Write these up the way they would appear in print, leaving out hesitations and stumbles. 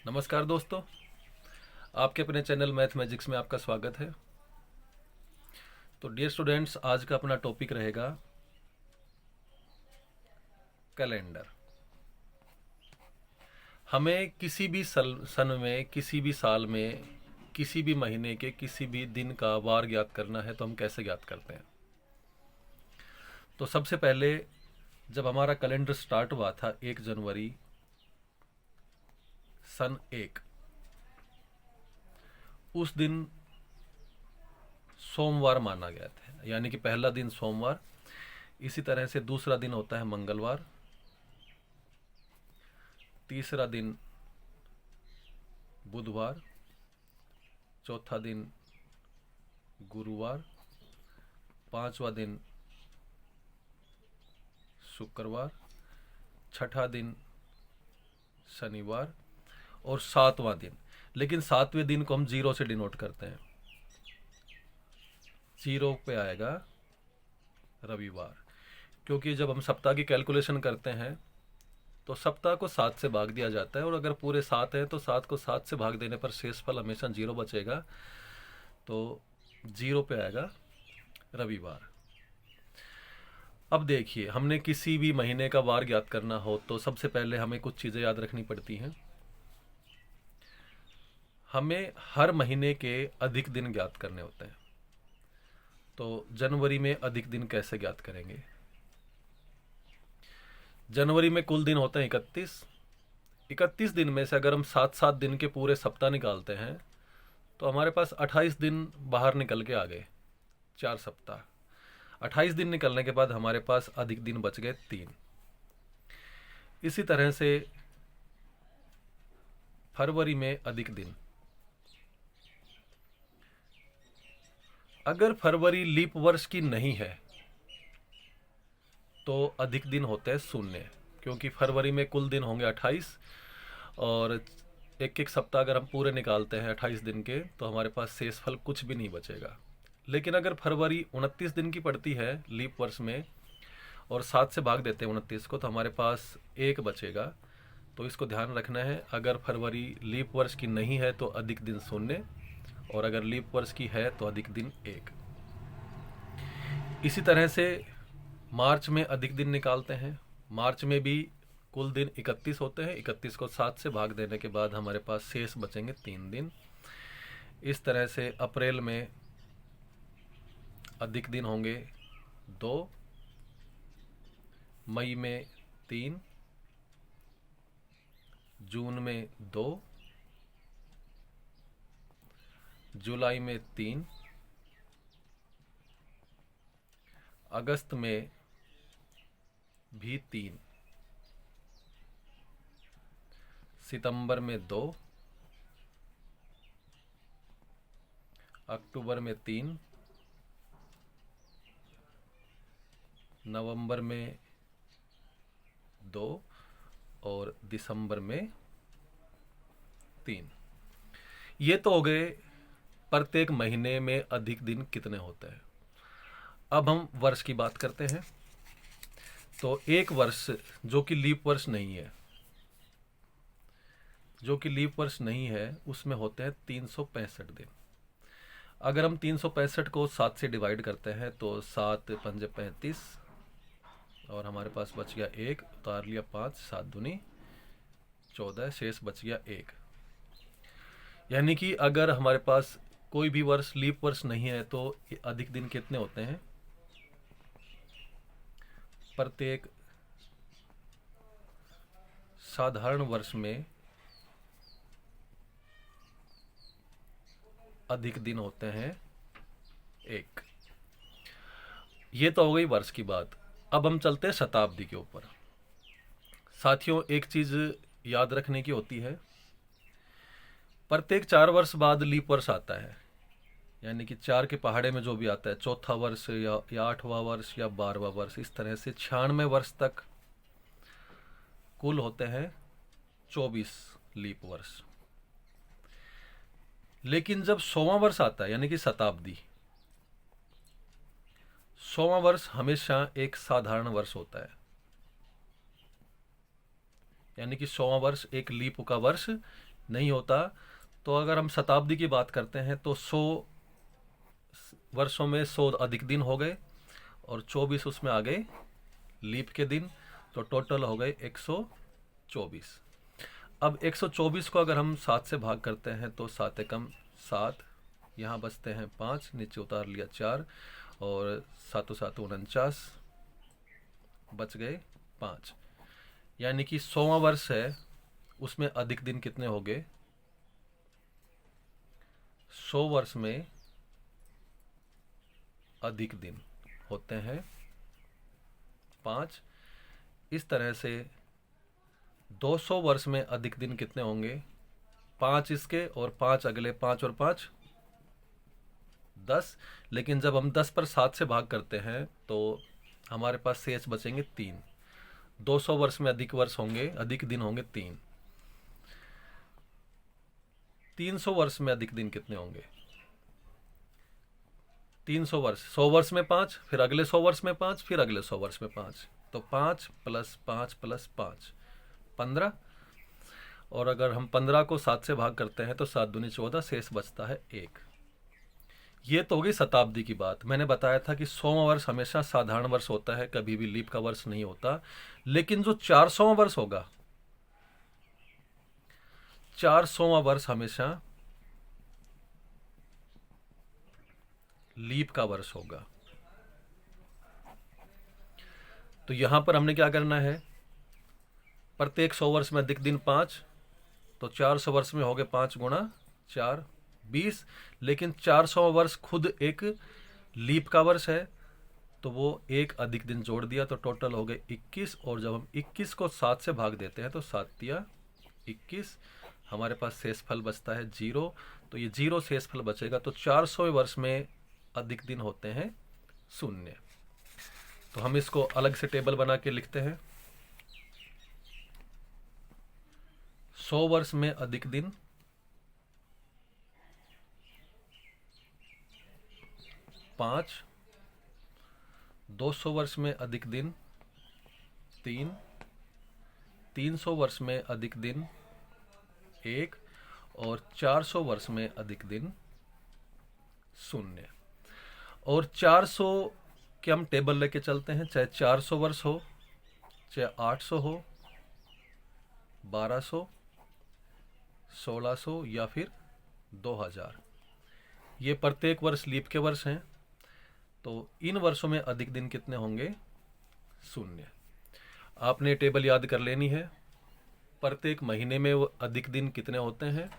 नमस्कार दोस्तों, आपके अपने चैनल मैथ मैजिक्स में आपका स्वागत है। तो डियर स्टूडेंट्स, आज का अपना टॉपिक रहेगा कैलेंडर। हमें किसी भी सन में, किसी भी साल में, किसी भी महीने के किसी भी दिन का वार ज्ञात करना है तो हम कैसे ज्ञात करते हैं। तो सबसे पहले जब हमारा कैलेंडर स्टार्ट हुआ था 1 जनवरी सन 1, उस दिन सोमवार माना गया था, यानी कि पहला दिन सोमवार। इसी तरह से दूसरा दिन होता है मंगलवार, तीसरा दिन बुधवार, चौथा दिन गुरुवार, पांचवा दिन शुक्रवार, छठा दिन शनिवार और सातवां दिन। लेकिन सातवें दिन को हम जीरो से डिनोट करते हैं। जीरो पे आएगा रविवार, क्योंकि जब हम सप्ताह की कैलकुलेशन करते हैं तो सप्ताह को 7 से भाग दिया जाता है, और अगर पूरे 7 है तो 7 को 7 से भाग देने पर शेषफल हमेशा जीरो बचेगा। तो जीरो पे आएगा रविवार। अब देखिए, हमने किसी भी महीने का वार ज्ञात करना हो तो सबसे पहले हमें कुछ चीज़ें याद रखनी पड़ती हैं। हमें हर महीने के अधिक दिन ज्ञात करने होते हैं। तो जनवरी में अधिक दिन कैसे ज्ञात करेंगे। जनवरी में कुल दिन होते हैं 31। 31 दिन में से अगर हम 7-7 दिन के पूरे सप्ताह निकालते हैं तो हमारे पास 28 दिन बाहर निकल के आ गए। 4 सप्ताह, 28 दिन निकलने के बाद हमारे पास अधिक दिन बच गए 3। इसी तरह से फरवरी में अधिक दिन, अगर फरवरी लीप वर्ष की नहीं है तो अधिक दिन होते हैं 0, क्योंकि फरवरी में कुल दिन होंगे 28, और एक एक सप्ताह अगर हम पूरे निकालते हैं 28 दिन के तो हमारे पास शेषफल कुछ भी नहीं बचेगा। लेकिन अगर फरवरी 29 दिन की पड़ती है लीप वर्ष में और 7 से भाग देते हैं 29 को, तो हमारे पास 1 बचेगा। तो इसको ध्यान रखना है, अगर फरवरी लीप वर्ष की नहीं है तो अधिक दिन 0, और अगर लीप वर्ष की है तो अधिक दिन 1। इसी तरह से मार्च में अधिक दिन निकालते हैं। मार्च में भी कुल दिन 31 होते हैं। 31 को 7 से भाग देने के बाद हमारे पास शेष बचेंगे 3 दिन। इस तरह से अप्रैल में अधिक दिन होंगे 2, मई में 3, जून में 2, जुलाई में 3, अगस्त में भी 3, सितंबर में 2, अक्टूबर में 3, नवंबर में 2 और दिसंबर में 3। ये तो हो गए प्रत्येक महीने में अधिक दिन कितने होते हैं। अब हम वर्ष की बात करते हैं। तो एक वर्ष जो कि लीप वर्ष नहीं है, उसमें होते हैं 365 दिन। अगर हम 365 को 7 से डिवाइड करते हैं तो 7 पंजे 35, और हमारे पास बच गया 1, उतार लिया 5, 7 दूनी 14, शेष बच गया 1। यानी कि अगर हमारे पास कोई भी वर्ष लीप वर्ष नहीं है तो अधिक दिन कितने होते हैं। प्रत्येक साधारण वर्ष में अधिक दिन होते हैं 1। ये तो हो गई वर्ष की बात। अब हम चलते हैं शताब्दी के ऊपर। साथियों, एक चीज याद रखने की होती है, प्रत्येक 4 वर्ष बाद लीप वर्ष आता है। यानी कि 4 के पहाड़े में जो भी आता है, चौथा वर्ष या 8वां वर्ष या 12वां वर्ष, इस तरह से 96 वर्ष तक कुल होते हैं 24 लीप वर्ष। लेकिन जब 100वां वर्ष आता है, यानी कि शताब्दी, 100वां वर्ष हमेशा एक साधारण वर्ष होता है। यानी कि 100वां वर्ष एक लीप का वर्ष नहीं होता। तो अगर हम शताब्दी की बात करते हैं तो 100 वर्षों में 100 अधिक दिन हो गए और 24 उसमें आ गए लीप के दिन, तो टोटल हो गए 124। अब 124 को अगर हम 7 से भाग करते हैं तो 7 एकम 7, यहाँ बचते हैं 5, नीचे उतार लिया 4 और 7 7 49, बच गए 5। यानी कि 100वां वर्ष है, उसमें अधिक दिन कितने हो गए? 100 वर्ष में अधिक दिन होते हैं 5। इस तरह से 200 वर्ष में अधिक दिन कितने होंगे? 5 इसके और 5 अगले, 5 और 5 10। लेकिन जब हम 10 पर 7 से भाग करते हैं तो हमारे पास शेष बचेंगे 3। 200 वर्ष में अधिक वर्ष होंगे, अधिक दिन होंगे 3। 300 वर्ष में अधिक दिन कितने होंगे? 300 वर्ष, 100 वर्ष में 5, फिर अगले 100 वर्ष में 5, फिर अगले 100 वर्ष में 5, तो 5 + 5 + 5 15। और अगर हम 15 को 7 से भाग करते हैं तो 7 दूनी 14, शेष बचता है 1। ये तो होगी शताब्दी की बात। मैंने बताया था कि 100वां वर्ष हमेशा साधारण वर्ष होता है, कभी भी लीप का वर्ष नहीं होता। लेकिन जो 400वां वर्ष होगा, 400वां वर्ष हमेशा लीप का वर्ष होगा। तो यहां पर हमने क्या करना है? प्रत्येक 100 वर्ष में अधिक दिन 5, तो 400 वर्ष में हो गए 5 गुणा 4 20। लेकिन 400वां वर्ष खुद एक लीप का वर्ष है, तो वो एक अधिक दिन जोड़ दिया, तो टोटल हो गए 21। और जब हम 21 को 7 से भाग देते हैं तो 7 तिया 21, हमारे पास शेषफल बचता है 0। तो ये 0 शेषफल बचेगा। तो 400वें वर्ष में अधिक दिन होते हैं 0। तो हम इसको अलग से टेबल बना के लिखते हैं। 100 वर्ष में अधिक दिन 5, 200 वर्ष में अधिक दिन 3, 300 वर्ष में अधिक दिन 1 और 400 वर्ष में अधिक दिन 0। और 400 के हम टेबल लेके चलते हैं, चाहे 400 वर्ष हो, चाहे 800 हो, 1200, 1600 या फिर 2000। ये प्रत्येक वर्ष लीप के वर्ष हैं। तो इन वर्षों में अधिक दिन कितने होंगे? 0। आपने टेबल याद कर लेनी है। प्रत्येक महीने में अधिक दिन कितने होते हैं,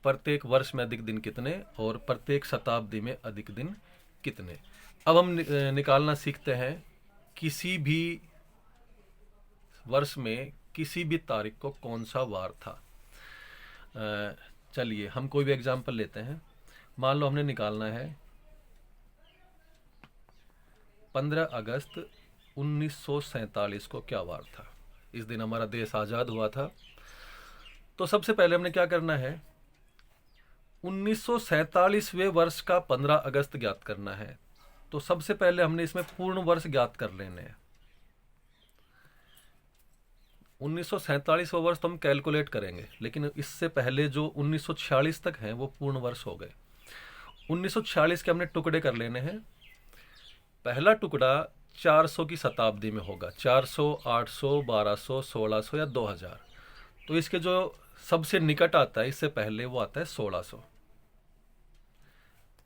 प्रत्येक वर्ष में अधिक दिन कितने, और प्रत्येक शताब्दी में अधिक दिन कितने। अब हम निकालना सीखते हैं किसी भी वर्ष में किसी भी तारीख को कौन सा वार था। चलिए हम कोई भी एग्जाम्पल लेते हैं। मान लो हमने निकालना है 15 अगस्त 1947 को क्या वार था। इस दिन हमारा देश आज़ाद हुआ था। तो सबसे पहले हमने क्या करना है? 1947वें वर्ष का 15 अगस्त ज्ञात करना है। तो सबसे पहले हमने इसमें पूर्ण वर्ष ज्ञात कर लेने हैं। 1947वां वर्ष तो हम कैलकुलेट करेंगे, लेकिन इससे पहले जो 1946 तक हैं वो पूर्ण वर्ष हो गए। 1946 के हमने टुकड़े कर लेने हैं। पहला टुकड़ा 400 की शताब्दी में होगा, 400, 800, 1200, 1600 या 2000। तो इसके जो सबसे निकट आता है इससे पहले वो आता है 1600।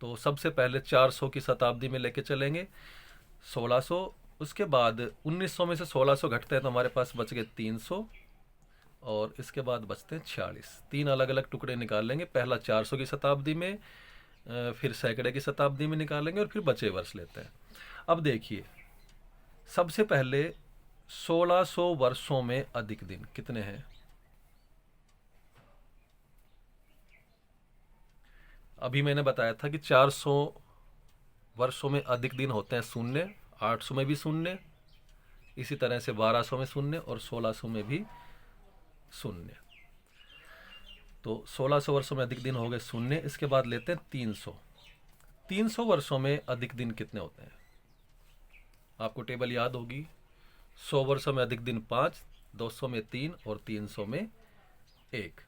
तो सबसे पहले 400 की शताब्दी में लेके चलेंगे 1600। उसके बाद 1900 में से 1600 घटते हैं तो हमारे पास बच गए 300 और इसके बाद बचते हैं 46। 3 अलग अलग टुकड़े निकाल लेंगे। पहला 400 की शताब्दी में, फिर सैकड़े की शताब्दी में निकालेंगे और फिर बचे वर्ष लेते हैं। अब देखिए, सबसे पहले 1600 वर्षों में अधिक दिन कितने हैं? अभी मैंने बताया था कि 400 वर्षों में अधिक दिन होते हैं 0, 800 में भी 0, इसी तरह से 1200 में 0 और 1600 में भी 0। तो 1600 वर्षों में अधिक दिन हो गए 0। इसके बाद लेते हैं 300। 300 वर्षों में अधिक दिन कितने होते हैं? आपको टेबल याद होगी। 100 वर्षों में अधिक दिन 5, 200 में 3 और 300 में 1।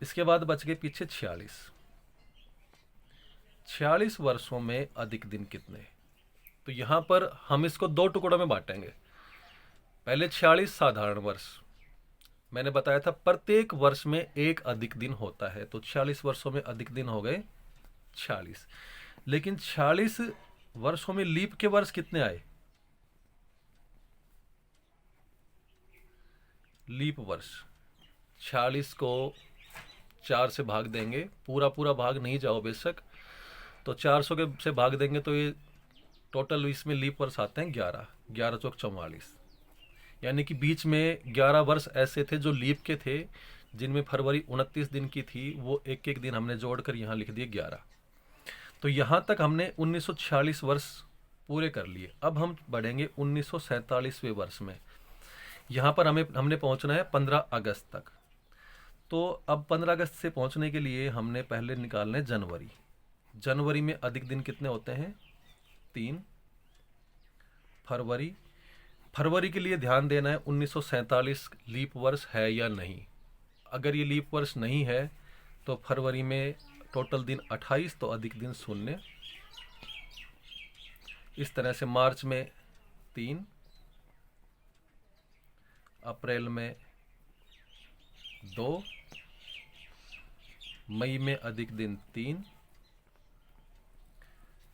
इसके बाद बच गए पीछे 46। 46 वर्षों में अधिक दिन कितने? तो यहां पर हम इसको दो टुकड़ों में बांटेंगे। पहले 46 साधारण वर्ष, मैंने बताया था प्रत्येक वर्ष में एक अधिक दिन होता है, तो 46 वर्षों में अधिक दिन हो गए 46। लेकिन 46 वर्षों में लीप के वर्ष कितने आए? लीप वर्ष 46 को 4 से भाग देंगे, पूरा पूरा भाग नहीं जाओ बेशक, तो 400 के से भाग देंगे तो ये टोटल इसमें लीप वर्ष आते हैं 11। 11 चौक 44, यानी कि बीच में 11 वर्ष ऐसे थे जो लीप के थे, जिनमें फरवरी 29 दिन की थी, वो एक एक दिन हमने जोड़कर यहाँ लिख दिए 11। तो यहाँ तक हमने 1946 वर्ष पूरे कर लिए। अब हम बढ़ेंगे 1947वें वर्ष में। यहाँ पर हमने पहुँचना है 15 अगस्त तक। तो अब 15 अगस्त से पहुँचने के लिए हमने पहले निकालने जनवरी। जनवरी में अधिक दिन कितने होते हैं? 3। फरवरी, फरवरी के लिए ध्यान देना है 1947 लीप वर्ष है या नहीं। अगर ये लीप वर्ष नहीं है तो फरवरी में टोटल दिन 28, तो अधिक दिन 0। इस तरह से मार्च में 3, अप्रैल में 2, मई में अधिक दिन 3,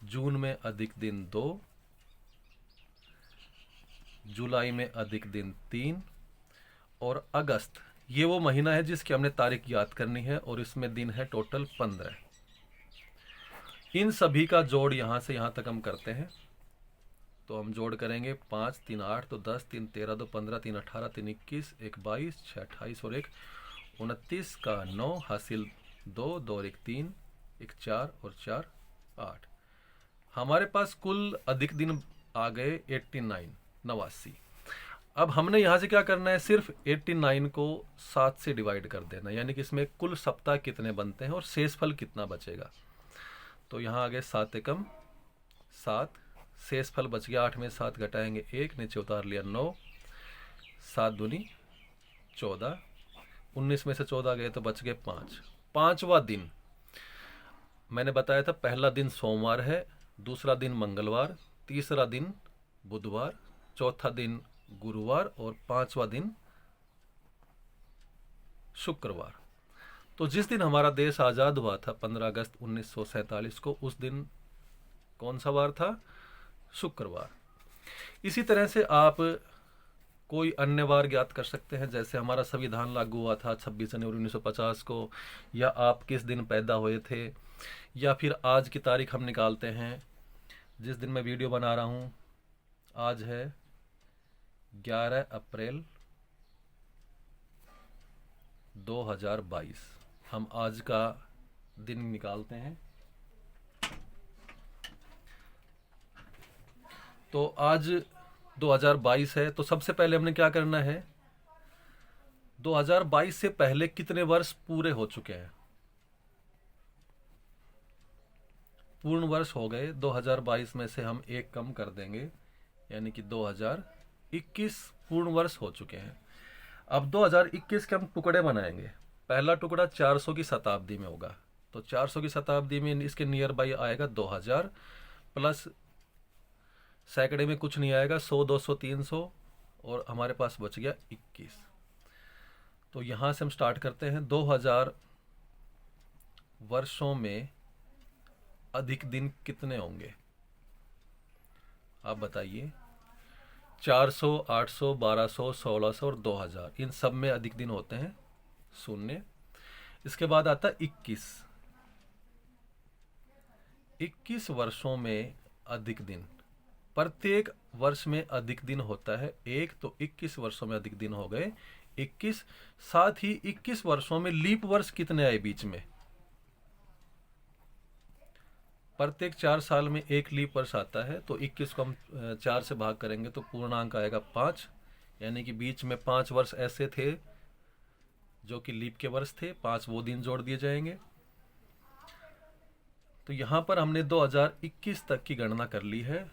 जून में अधिक दिन 2, जुलाई में अधिक दिन 3, और अगस्त, ये वो महीना है जिसकी हमने तारीख याद करनी है, और इसमें दिन है टोटल 15। इन सभी का जोड़ यहाँ से यहाँ तक हम करते हैं, तो हम जोड़ करेंगे 5 3 8, तो 10 3 13, 2 15, 3 18, 3 21, 1 22, 6 28 और 1 29 का 9 हासिल 2, 2 और 1 3, 1 4 और 4 8। हमारे पास कुल अधिक दिन आ गए 89। अब हमने यहाँ से क्या करना है? सिर्फ 89 को 7 से डिवाइड कर देना, यानी कि इसमें कुल सप्ताह कितने बनते हैं और शेषफल कितना बचेगा। तो यहाँ आ गए 7 एकम 7, शेषफल बच गया 8 में 7 घटाएंगे 1, नीचे उतार लिया 9, 7 दूनी 14, 19 में से 14 गए तो बच गए 5। 5वां दिन मैंने बताया था, पहला दिन सोमवार है, दूसरा दिन मंगलवार, तीसरा दिन बुधवार, चौथा दिन गुरुवार और 5वां दिन शुक्रवार। तो जिस दिन हमारा देश आज़ाद हुआ था 15 अगस्त 1947 को, उस दिन कौन सा वार था? शुक्रवार। इसी तरह से आप कोई अन्य वार ज्ञात कर सकते हैं, जैसे हमारा संविधान लागू हुआ था 26 जनवरी 1950 को, या आप किस दिन पैदा हुए थे, या फिर आज की तारीख हम निकालते हैं। जिस दिन मैं वीडियो बना रहा हूँ आज है 11 अप्रैल 2022। हम आज का दिन निकालते हैं, तो आज 2022 है। तो सबसे पहले हमने क्या करना है? 2022 से पहले कितने वर्ष पूरे हो चुके हैं? पूर्ण वर्ष हो गए। 2022 में से हम एक कम कर देंगे, यानी कि 2021 पूर्ण वर्ष हो चुके हैं। अब 2021 के हम टुकड़े बनाएंगे। पहला टुकड़ा 400 की शताब्दी में होगा, तो 400 की शताब्दी में इसके नियर बाई आएगा 2000, प्लस सैकड़े में कुछ नहीं आएगा, 100 200 300, और हमारे पास बच गया 21। तो यहाँ से हम स्टार्ट करते हैं। 2000 वर्षों में अधिक दिन कितने होंगे? आप बताइए। 400, 800, 1200, 1600 और 2000, इन सब में अधिक दिन होते हैं 0। इसके बाद आता है 21। 21 वर्षों में अधिक दिन, प्रत्येक वर्ष में अधिक दिन होता है एक, तो 21 वर्षों में अधिक दिन हो गए 21। साथ ही 21 वर्षों में लीप वर्ष कितने आए बीच में? प्रत्येक 4 साल में एक लीप वर्ष आता है, तो 21 को हम 4 से भाग करेंगे तो पूर्णांक आएगा 5, यानी कि बीच में 5 वर्ष ऐसे थे जो कि लीप के वर्ष थे, 5 वो दिन जोड़ दिए जाएंगे। तो यहाँ पर हमने 2021 तक की गणना कर ली है।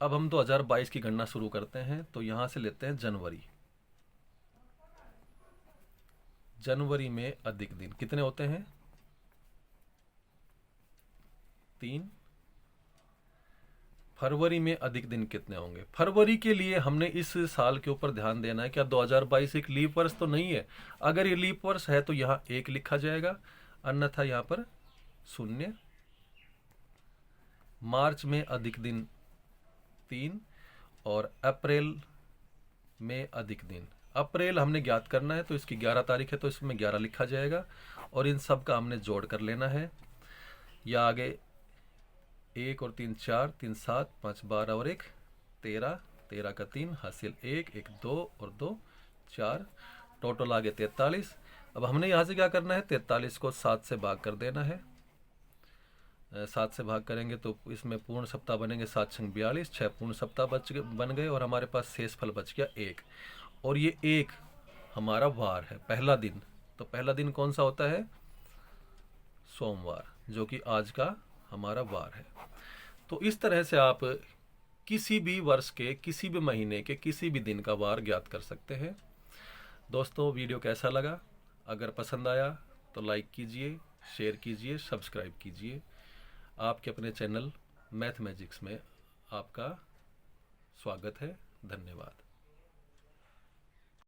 अब हम 2022 की गणना शुरू करते हैं। तो यहाँ से लेते हैं जनवरी। जनवरी में अधिक दिन कितने होते हैं? 3। फरवरी में अधिक दिन कितने होंगे? फरवरी के लिए हमने इस साल के ऊपर ध्यान देना है। क्या 2022 एक लीप वर्ष तो नहीं है? अगर ये लीप वर्ष है तो यहाँ 1 लिखा जाएगा, अन्यथा यहाँ पर 0। मार्च में अधिक दिन 3 और अप्रैल में अधिक दिन, अप्रैल हमने ज्ञात करना है तो इसकी 11 तारीख है तो इसमें 11 लिखा जाएगा और इन सब का हमने जोड़ कर लेना है। या आगे 1 और 3 4, 3 7, 5 12 और 1 13, 13 का 3 हासिल 1, 1 2 और 2 4, टोटल आगे 43। अब हमने यहाँ से क्या करना है? 43 को 7 से भाग कर देना है। 7 से भाग करेंगे तो इसमें पूर्ण सप्ताह बनेंगे, 7 छंग 42, 6 पूर्ण सप्ताह बन गए और हमारे पास शेष फल बच गया 1। और ये 1 हमारा वार है, पहला दिन। तो पहला दिन कौन सा होता है? सोमवार, जो कि आज का हमारा वार है। तो इस तरह से आप किसी भी वर्ष के किसी भी महीने के किसी भी दिन का वार ज्ञात कर सकते हैं। दोस्तों, वीडियो कैसा लगा? अगर पसंद आया तो लाइक कीजिए, शेयर कीजिए, सब्सक्राइब कीजिए। आपके अपने चैनल मैथ मैजिक्स में आपका स्वागत है। धन्यवाद।